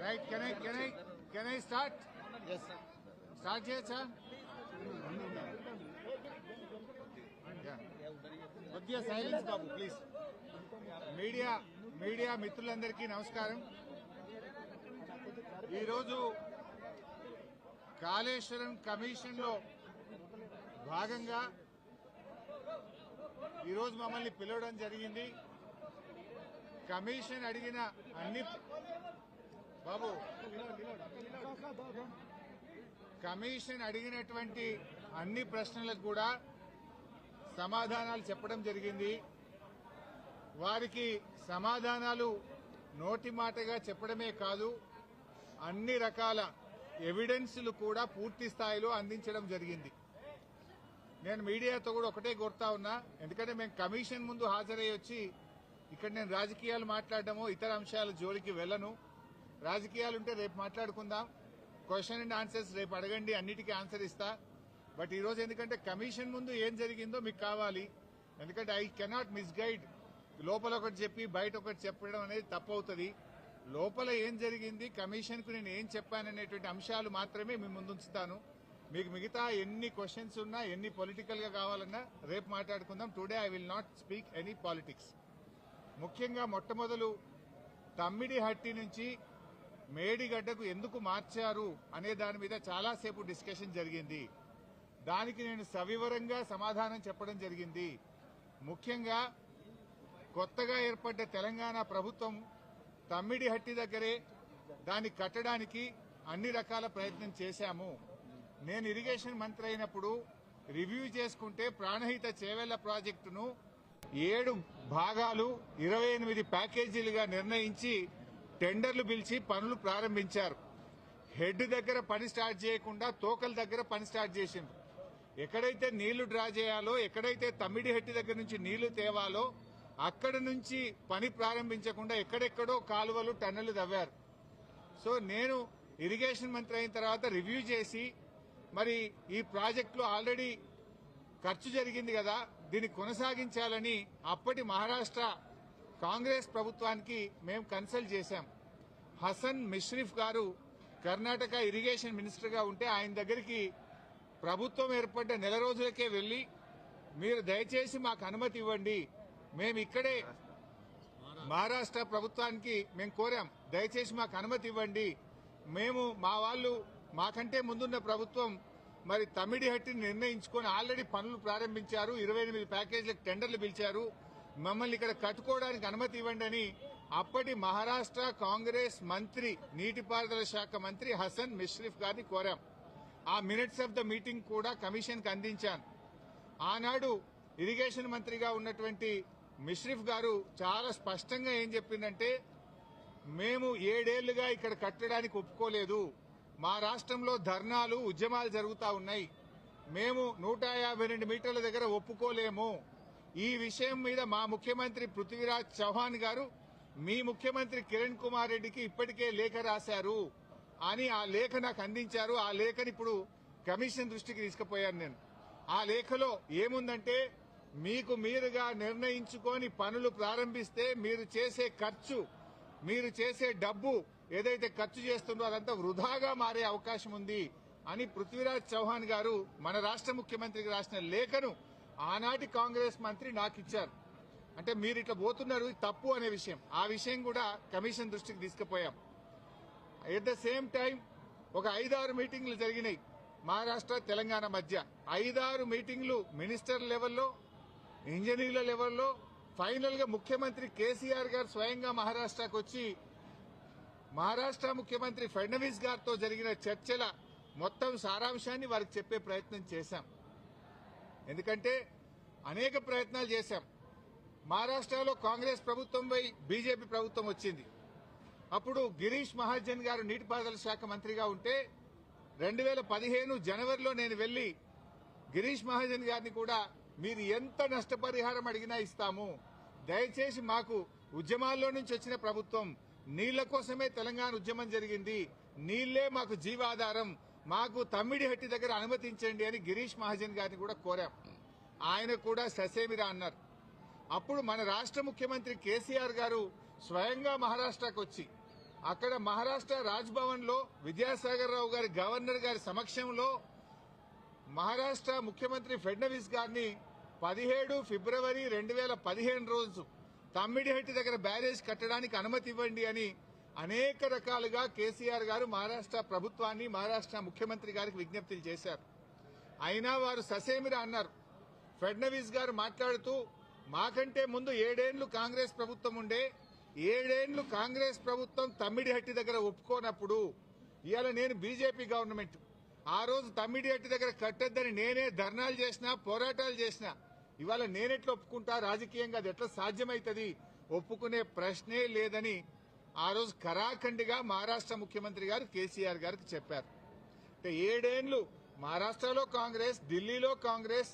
Right? Can I start? Yes. Start here, sir. కొద్దిగా silence Babu please. Media మిత్రులందరికీ నమస్కారం. ఈరోజు కాళేశ్వరం కమిషన్ లో భాగంగా ఈరోజు మమ్మల్ని పిలవడం జరిగింది. కమిషన్ అడిగిన అన్ని బాబు కమిషన్ అడిగినటువంటి అన్ని ప్రశ్నలకు కూడా సమాధానాలు చెప్పడం జరిగింది. వారికి సమాధానాలు నోటి మాటగా చెప్పడమే కాదు, అన్ని రకాల ఎవిడెన్స్లు కూడా పూర్తి స్థాయిలో అందించడం జరిగింది. నేను మీడియాతో కూడా ఒకటే కోరుతా ఉన్నా, ఎందుకంటే మేము కమిషన్ ముందు హాజరై వచ్చి ఇక్కడ నేను రాజకీయాలు మాట్లాడడమో ఇతర అంశాల జోలికి వెళ్లను. రాజకీయాలుంటే రేపు మాట్లాడుకుందాం, క్వశ్చన్ అండ్ ఆన్సర్స్ రేపు అడగండి, అన్నిటికీ ఆన్సర్ ఇస్తా. బట్ ఈరోజు ఎందుకంటే కమిషన్ ముందు ఏం జరిగిందో మీకు కావాలి, ఎందుకంటే ఐ కెనాట్ మిస్గైడ్. లోపల ఒకటి చెప్పి బయట ఒకటి చెప్పడం అనేది తప్పవుతుంది. లోపల ఏం జరిగింది, కమిషన్ కు నేను ఏం చెప్పాననేటువంటి అంశాలు మాత్రమే మీ ముందుంచుతాను. మీకు మిగతా ఎన్ని క్వశ్చన్స్ ఉన్నా, ఎన్ని పొలిటికల్ గా కావాలన్నా రేపు మాట్లాడుకుందాం. Today I will not speak any politics. ముఖ్యంగా మొట్టమొదలు తమ్మిడిహట్టి నుంచి మేడిగడ్డకు ఎందుకు మార్చారు అనే దాని మీద చాలాసేపు డిస్కషన్ జరిగింది. దానికి నేను సవివరంగా సమాధానం చెప్పడం జరిగింది. ముఖ్యంగా కొత్తగా ఏర్పడ్డ తెలంగాణ ప్రభుత్వం తమ్మిడిహట్టి దగ్గరే దాన్ని కట్టడానికి అన్ని రకాల ప్రయత్నం చేశాము. నేను ఇరిగేషన్ మంత్రి అయినప్పుడు రివ్యూ చేసుకుంటే ప్రాణహిత చేవెళ్ల ప్రాజెక్టును 7 భాగాలు 28 ప్యాకేజీలుగా నిర్ణయించి టెండర్లు పిలిచి పనులు ప్రారంభించారు. హెడ్ దగ్గర పని స్టార్ట్ చేయకుండా తోకల దగ్గర పని స్టార్ట్ చేసింది. ఎక్కడైతే నీళ్లు డ్రా చేయాలో, ఎక్కడైతే తమ్మిడిహట్టి దగ్గర నుంచి నీళ్లు తేవాలో అక్కడి నుంచి పని ప్రారంభించకుండా ఎక్కడెక్కడో కాలువలు టన్నెలు తవ్వారు. సో నేను ఇరిగేషన్ మంత్రి అయిన తర్వాత రివ్యూ చేసి, మరి ఈ ప్రాజెక్టులో ఆల్రెడీ ఖర్చు జరిగింది కదా, దీన్ని కొనసాగించాలని అప్పటి మహారాష్ట్ర కాంగ్రెస్ ప్రభుత్వానికి మేము కన్సల్ట్ చేశాం. హసన్ మిష్రిఫ్ గారు కర్ణాటక ఇరిగేషన్ మినిస్టర్ గా ఉంటే ఆయన దగ్గరికి ప్రభుత్వం ఏర్పడ్డ నెల రోజులకే వెళ్లి, మీరు దయచేసి మాకు అనుమతి ఇవ్వండి, మేము ఇక్కడే మహారాష్ట్ర ప్రభుత్వానికి మేము కోరాం, దయచేసి మాకు అనుమతి ఇవ్వండి, మేము మా వాళ్ళు మాకంటే ముందున్న ప్రభుత్వం మరి తమ్మిడిహట్టిని నిర్ణయించుకొని ఆల్రెడీ పనులు ప్రారంభించారు, 28 ప్యాకేజీలకు టెండర్లు పిలిచారు, మమ్మల్ని ఇక్కడ కట్టుకోవడానికి అనుమతి ఇవ్వండి అని అప్పటి మహారాష్ట్ర కాంగ్రెస్ మంత్రి, నీటిపారుదల శాఖ మంత్రి హసన్ మిష్రిఫ్ గారిని కోరాం. ఆ మినిట్స్ ఆఫ్ ద మీటింగ్ కూడా కమిషన్ కి అందించాను. ఆనాడు ఇరిగేషన్ మంత్రిగా ఉన్నటువంటి మిష్రిఫ్ గారు చాలా స్పష్టంగా ఏం చెప్పిందంటే, మేము 7 ఏళ్లుగా ఇక్కడ కట్టడానికి ఒప్పుకోలేదు, మా రాష్ట్రంలో ధర్నాలు ఉద్యమాలు జరుగుతా ఉన్నాయి, మేము 152 మీటర్ల దగ్గర ఒప్పుకోలేము. ఈ విషయం మీద మా ముఖ్యమంత్రి పృథ్వీరాజ్ చౌహాన్ గారు మీ ముఖ్యమంత్రి కిరణ్ కుమార్ రెడ్డికి ఇప్పటికే లేఖ రాశారు అని ఆ లేఖ నాకు అందించారు. ఆ లేఖని ఇప్పుడు కమిషన్ దృష్టికి తీసుకుపోయాను నేను. ఆ లేఖలో ఏముందంటే, మీకు మీరుగా నిర్ణయించుకొని పనులు ప్రారంభిస్తే మీరు చేసే ఖర్చు, మీరు చేసే డబ్బు ఏదైతే ఖర్చు చేస్తుందో అదంతా వృధాగా మారే అవకాశం ఉంది అని పృథ్వీరాజ్ చౌహాన్ గారు మన రాష్ట్ర ముఖ్యమంత్రికి రాసిన లేఖను ఆనాటి కాంగ్రెస్ మంత్రి నాకు ఇచ్చారు. అంటే మీరు ఇట్లా పోతున్నారు, తప్పు అనే విషయం, ఆ విషయం కూడా కమిషన్ దృష్టికి తీసుకుపోయాం. ఎట్ ద సేమ్ టైం ఒక 5-6 మీటింగ్లు జరిగినాయి మహారాష్ట్ర తెలంగాణ మధ్య. 5-6 మీటింగ్లు మినిస్టర్ లెవెల్లో, ఇంజనీర్ల లెవెల్లో. ఫైనల్ గా ముఖ్యమంత్రి కేసీఆర్ గారు స్వయంగా మహారాష్ట్రకు వచ్చి మహారాష్ట్ర ముఖ్యమంత్రి ఫడ్నవీస్ గారితో జరిగిన చర్చల మొత్తం సారాంశాన్ని వారికి చెప్పే ప్రయత్నం చేశాం. ఎందుకంటే అనేక ప్రయత్నాలు చేశాం. మహారాష్ట్రలో కాంగ్రెస్ ప్రభుత్వంపై బీజేపీ ప్రభుత్వం వచ్చింది. అప్పుడు గిరీష్ మహాజన్ గారు నీటిపారుదల శాఖ మంత్రిగా ఉంటే 2015 జనవరిలో నేను వెళ్లి గిరీష్ మహాజన్ గారిని కూడా, మీరు ఎంత నష్టపరిహారం అడిగినా ఇస్తాము, దయచేసి మాకు ఉద్యమాల్లో నుంచి వచ్చిన ప్రభుత్వం, నీళ్ల కోసమే తెలంగాణ ఉద్యమం జరిగింది, నీళ్లే మాకు జీవాధారం, మాకు తమ్మిడిహట్టి దగ్గర అనుమతించండి అని గిరీష్ మహాజన్ గారిని కూడా కోరాం. ఆయన కూడా ససేమిరా అన్నారు. అప్పుడు మన రాష్ట్ర ముఖ్యమంత్రి కేసీఆర్ గారు స్వయంగా మహారాష్ట్రకు వచ్చి అక్కడ మహారాష్ట్ర రాజ్భవన్ లో విద్యాసాగర్ రావు గారి గవర్నర్ గారి సమక్షంలో మహారాష్ట్ర ముఖ్యమంత్రి ఫడ్నవీస్ గారిని 17 ఫిబ్రవరి 2015 రోజు తమ్మిడిహట్టి దగ్గర బ్యారేజ్ కట్టడానికి అనుమతి ఇవ్వండి అని అనేక రకాలుగా కేసీఆర్ గారు మహారాష్ట్ర ప్రభుత్వాన్ని మహారాష్ట్ర ముఖ్యమంత్రి గారికి విజ్ఞప్తులు చేశారు. అయినా వారు ససేమిరా అన్నారు. ఫడ్నవీస్ గారు మాట్లాడుతూ మాకంటే ముందు 7 ఏళ్లు కాంగ్రెస్ ప్రభుత్వం ఉండే, 7 ఏళ్లు కాంగ్రెస్ ప్రభుత్వం తమ్మిడిహట్టి దగ్గర ఒప్పుకోనప్పుడు ఇవాళ నేను బీజేపీ గవర్నమెంట్ ఆ రోజు తమ్మిడిహట్టి దగ్గర కట్టొద్దని నేనే ధర్నాలు చేసినా పోరాటాలు చేసినా ఇవాళ నేనెట్లా ఒప్పుకుంటా, రాజకీయంగా అది ఎట్లా సాధ్యమైతుంది, ఒప్పుకునే ప్రశ్నే లేదని ఆ రోజు కరాఖండిగా మహారాష్ట్ర ముఖ్యమంత్రి గారు కేసీఆర్ గారికి చెప్పారు. అంటే 7 ఏళ్లు మహారాష్ట్రలో కాంగ్రెస్, ఢిల్లీలో కాంగ్రెస్,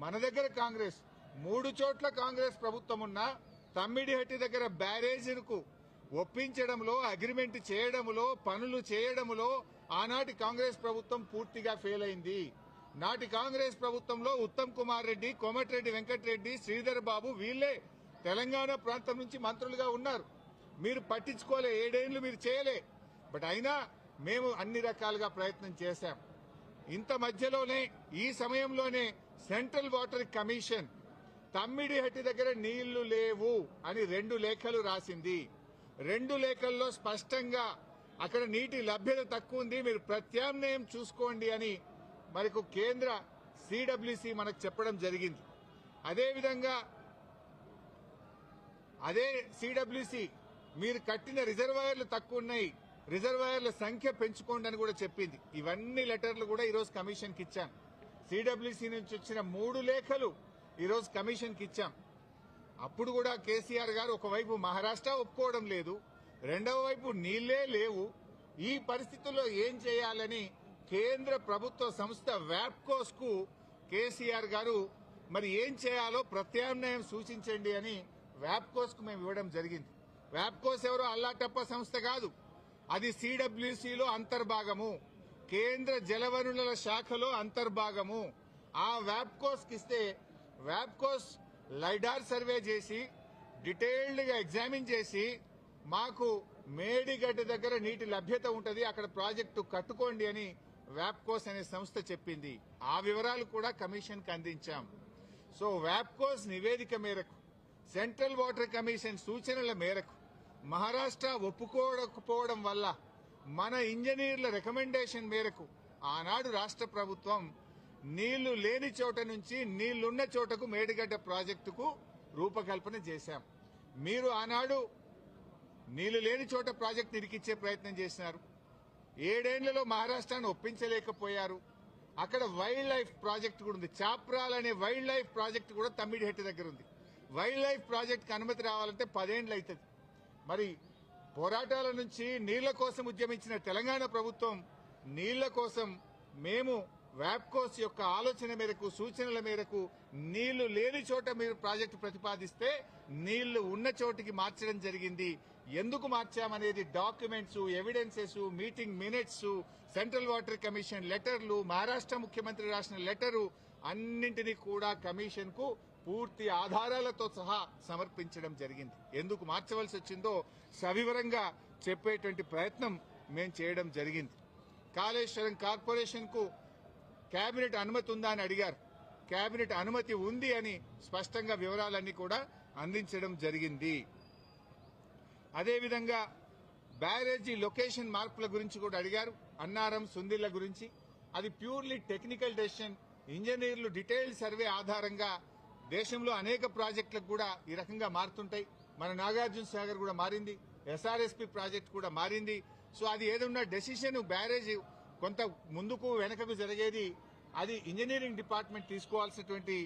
మన దగ్గర కాంగ్రెస్, 3 చోట్ల కాంగ్రెస్ ప్రభుత్వం ఉన్నా తమ్మిడిహట్టి దగ్గర బ్యారేజీలకు ఒప్పించడంలో, అగ్రిమెంట్ చేయడంలో, పనులు చేయడంలో ఆనాటి కాంగ్రెస్ ప్రభుత్వం పూర్తిగా ఫెయిల్ అయింది. నాటి కాంగ్రెస్ ప్రభుత్వంలో ఉత్తమ్ కుమార్ రెడ్డి, కోమటిరెడ్డి వెంకటరెడ్డి, శ్రీధర్ బాబు వీళ్లే తెలంగాణ ప్రాంతం నుంచి మంత్రులుగా ఉన్నారు. మీరు పట్టించుకోలే, 7 ఏళ్లు మీరు చేయలే. బట్ అయినా మేము అన్ని రకాలుగా ప్రయత్నం చేశాం. ఇంత మధ్యలోనే ఈ సమయంలోనే సెంట్రల్ వాటర్ కమిషన్ తమ్మిడిహట్టి దగ్గర నీళ్లు లేవు అని 2 లేఖలు రాసింది. 2 లేఖల్లో స్పష్టంగా అక్కడ నీటి లభ్యత తక్కువ ఉంది, మీరు ప్రత్యామ్నాయం చూసుకోండి అని మనకు కేంద్ర సిడబ్ల్యూసి మనకు చెప్పడం జరిగింది. అదేవిధంగా అదే సిడబ్ల్యూసి మీరు కట్టిన రిజర్వాయర్లు తక్కువ ఉన్నాయి, రిజర్వాయర్ల సంఖ్య పెంచుకోండి అని కూడా చెప్పింది. ఇవన్నీ లెటర్లు కూడా ఈరోజు కమిషన్కి ఇచ్చాం. సిడబ్ల్యూసి నుంచి వచ్చిన 3 లేఖలు ఈరోజు కమిషన్కి ఇచ్చాం. అప్పుడు కూడా కేసీఆర్ గారు ఒకవైపు మహారాష్ట్ర ఒప్పుకోవడం లేదు, రెండవ వైపు నీళ్లే లేవు. ఈ పరిస్థితుల్లో ఏం చేయాలని కేంద్ర ప్రభుత్వ సంస్థ వ్యాప్కోస్ కు కేసీఆర్ గారు మరి ఏం చేయాలో ప్రత్యామ్నాయం సూచించండి అని వ్యాప్కోస్ కు మేము ఇవ్వడం జరిగింది. వ్యాప్కోస్ ఎవరో అల్లాటప్ప సంస్థ కాదు, అది సిడబ్ల్యూసిలో అంతర్భాగము, కేంద్ర జలవనరుల శాఖలో అంతర్భాగము. ఆ వ్యాప్కోస్ కి ఇస్తే వ్యాప్కోస్ లైడార్ సర్వే చేసి డీటెయిల్డ్ గా ఎగ్జామిన్ చేసి మాకు మేడిగడ్డ దగ్గర నీటి లభ్యత ఉంటది, అక్కడ ప్రాజెక్టు కట్టుకోండి అని వ్యాప్కోస్ అనే సంస్థ చెప్పింది. ఆ వివరాలు కూడా కమిషన్ కి అందించాం. సో వ్యాప్కోస్ నివేదిక మేరకు, సెంట్రల్ వాటర్ కమిషన్ సూచనల మేరకు మహారాష్ట్ర ఒప్పుకోకపోవడం వల్ల మన ఇంజనీర్ల రికమెండేషన్ మేరకు ఆనాడు రాష్ట్ర ప్రభుత్వం నీళ్లు లేని చోట నుంచి నీళ్లున్న చోటకు మేడిగడ్డ ప్రాజెక్టుకు రూపకల్పన చేశాం. మీరు ఆనాడు నీళ్లు లేని చోట ప్రాజెక్టు ఇరికిచ్చే ప్రయత్నం చేసినారు. 7 ఏళ్లలో మహారాష్ట్రాన్ని ఒప్పించలేకపోయారు. అక్కడ వైల్డ్ లైఫ్ ప్రాజెక్టు కూడా ఉంది, చాప్రాల్ అనే వైల్డ్ లైఫ్ ప్రాజెక్టు కూడా తమ్మిడిహట్టి దగ్గర ఉంది. వైల్డ్ లైఫ్ ప్రాజెక్టుకి అనుమతి రావాలంటే 10 ఏళ్లు అవుతుంది. మరి పోరాటాల నుంచి నీళ్ల కోసం ఉద్యమించిన తెలంగాణ ప్రభుత్వం నీళ్ల కోసం మేము వ్యాప్కోస్ యొక్క ఆలోచన మేరకు, సూచనల మేరకు నీళ్లు లేని చోట మీరు ప్రాజెక్టు ప్రతిపాదిస్తే నీళ్లు ఉన్న చోటికి మార్చడం జరిగింది. ఎందుకు మార్చామనేది documents, evidences, meeting minutes, central water commission లెటర్లు, మహారాష్ట్ర ముఖ్యమంత్రి రాసిన లెటరు అన్నింటినీ కూడా కమిషన్ కు పూర్తి ఆధారాలతో సహా సమర్పించడం జరిగింది. ఎందుకు మార్చవలసి వచ్చిందో సవివరంగా చెప్పేటువంటి ప్రయత్నం మేము చేయడం జరిగింది. కాళేశ్వరం కార్పొరేషన్ కు కేబినెట్ అనుమతి ఉందా అని అడిగారు. కేబినెట్ అనుమతి ఉంది అని స్పష్టంగా వివరాలన్నీ కూడా అందించడం జరిగింది. అదేవిధంగా బ్యారేజీ లొకేషన్ మార్పుల గురించి కూడా అడిగారు. అన్నారం, సుందిళ్ల గురించి అది ప్యూర్లీ టెక్నికల్ డెసిషన్. ఇంజనీర్లు డీటెయిల్డ్ సర్వే ఆధారంగా దేశంలో అనేక ప్రాజెక్టులకు కూడా ఈ రకంగా మారుతుంటాయి. మన నాగార్జున సాగర్ కూడా మారింది, ఎస్ఆర్ఎస్పీ ప్రాజెక్ట్ కూడా మారింది. సో అది ఏదన్నా డెసిషన్ బ్యారేజ్ కొంత ముందుకు వెనకకు జరిగేది అది ఇంజనీరింగ్ డిపార్ట్మెంట్ తీసుకోవాల్సినటువంటి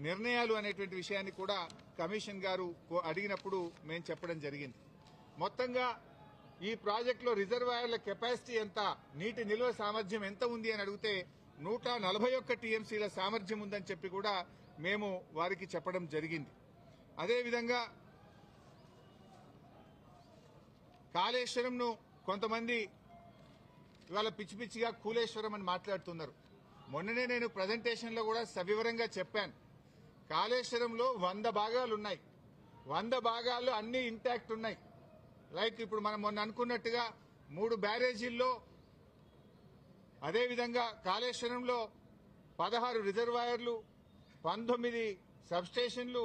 నిర్ణయాలు అనేటువంటి విషయాన్ని కూడా కమిషన్ గారు అడిగినప్పుడు మేము చెప్పడం జరిగింది. మొత్తంగా ఈ ప్రాజెక్టులో రిజర్వాయర్ల కెపాసిటీ ఎంత, నీటి నిల్వ సామర్థ్యం ఎంత ఉంది అని అడిగితే 141 టీఎంసీల సామర్థ్యం ఉందని చెప్పి కూడా మేము వారికి చెప్పడం జరిగింది. అదేవిధంగా కాళేశ్వరంను కొంతమంది ఇవాళ పిచ్చి పిచ్చిగా కూలేశ్వరం అని మాట్లాడుతున్నారు. మొన్ననే నేను ప్రజెంటేషన్లో కూడా సవివరంగా చెప్పాను. కాళేశ్వరంలో 100 భాగాలు ఉన్నాయి, 100 భాగాలు అన్ని ఇంటాక్ట్ ఉన్నాయి. లైక్ ఇప్పుడు మనం మొన్న అనుకున్నట్టుగా 3 బ్యారేజీల్లో, అదేవిధంగా కాళేశ్వరంలో 16 రిజర్వాయర్లు, 19 సబ్స్టేషన్లు,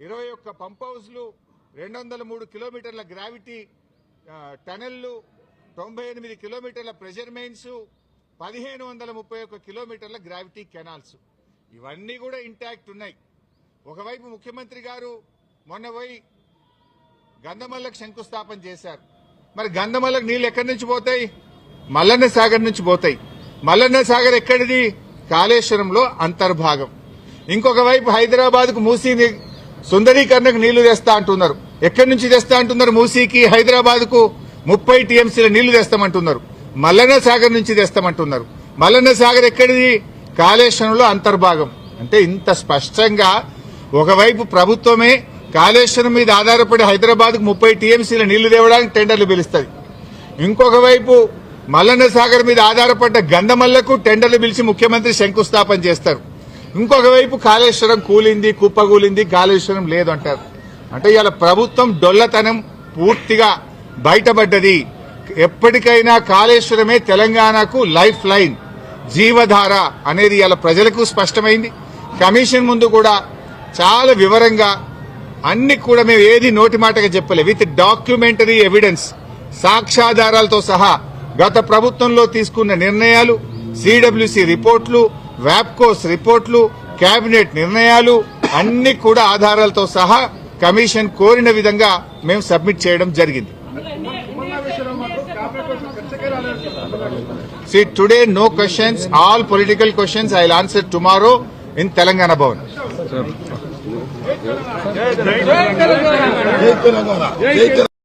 21 పంప్ హౌస్లు, 203 కిలోమీటర్ల గ్రావిటీ టనెళ్లు, 98 కిలోమీటర్ల ప్రెషర్ మెయిన్స్, 1531 కిలోమీటర్ల గ్రావిటీ కెనాల్స్, ఇవన్నీ కూడా ఇంటాక్ట్ ఉన్నాయి. ఒకవైపు ముఖ్యమంత్రి గారు మొన్న పోయి గంధమల్లకు శంకుస్థాపన చేశారు. మరి గంధమల్లకు నీళ్లు ఎక్కడి నుంచి పోతాయి? మల్లన్న సాగర్ నుంచి పోతాయి. మల్లన్న సాగర్ ఎక్కడిది? కాళేశ్వరంలో అంతర్భాగం. ఇంకొక వైపు హైదరాబాద్ కు మూసీ సుందరీకరణకు నీళ్లు తెస్తా అంటున్నారు. ఎక్కడి నుంచి తెస్తా అంటున్నారు? మూసీకి హైదరాబాద్ కు 30 టీఎంసీల నీళ్లు తెస్తామంటున్నారు. మల్లన్న సాగర్ నుంచి తెస్తామంటున్నారు. మల్లన్న సాగర్ ఎక్కడిది? కాళేశ్వరంలో అంతర్భాగం. అంటే ఇంత స్పష్టంగా ఒకవైపు ప్రభుత్వమే కాళేశ్వరం మీద ఆధారపడి హైదరాబాద్ కు 30 టీఎంసీల నీళ్లు తేవడానికి టెండర్లు పిలుస్తుంది. ఇంకొక వైపు మల్లన్న సాగర్ మీద ఆధారపడ్డ గంధమల్లకు టెండర్లు పిలిచి ముఖ్యమంత్రి శంకుస్థాపన చేస్తారు. ఇంకొక వైపు కాళేశ్వరం కూలింది, కుప్పగూలింది, కాళేశ్వరం లేదు అంటారు. అంటే ఇవాళ ప్రభుత్వం డొల్లతనం పూర్తిగా బయటపడ్డది. ఎప్పటికైనా కాళేశ్వరమే తెలంగాణకు లైఫ్ లైన్, జీవధార అనేది ఇవాళ ప్రజలకు స్పష్టమైంది. కమిషన్ ముందు కూడా చాలా వివరంగా అన్ని కూడా మేము ఏది నోటి మాటగా చెప్పలే, విత్ డాక్యుమెంటరీ ఎవిడెన్స్, సాక్ష్యాధారాలతో సహా గత ప్రభుత్వంలో తీసుకున్న నిర్ణయాలు, సిడబ్ల్యూసీ రిపోర్ట్లు, వ్యాప్కోస్ రిపోర్ట్లు, కేబినెట్ నిర్ణయాలు అన్ని కూడా ఆధారాలతో సహా కమిషన్ కోరిన విధంగా మేము సబ్మిట్ చేయడం జరిగింది. See, today no questions, all political questions I will answer tomorrow in Telangana Bhavan. జై తెలంగాణ.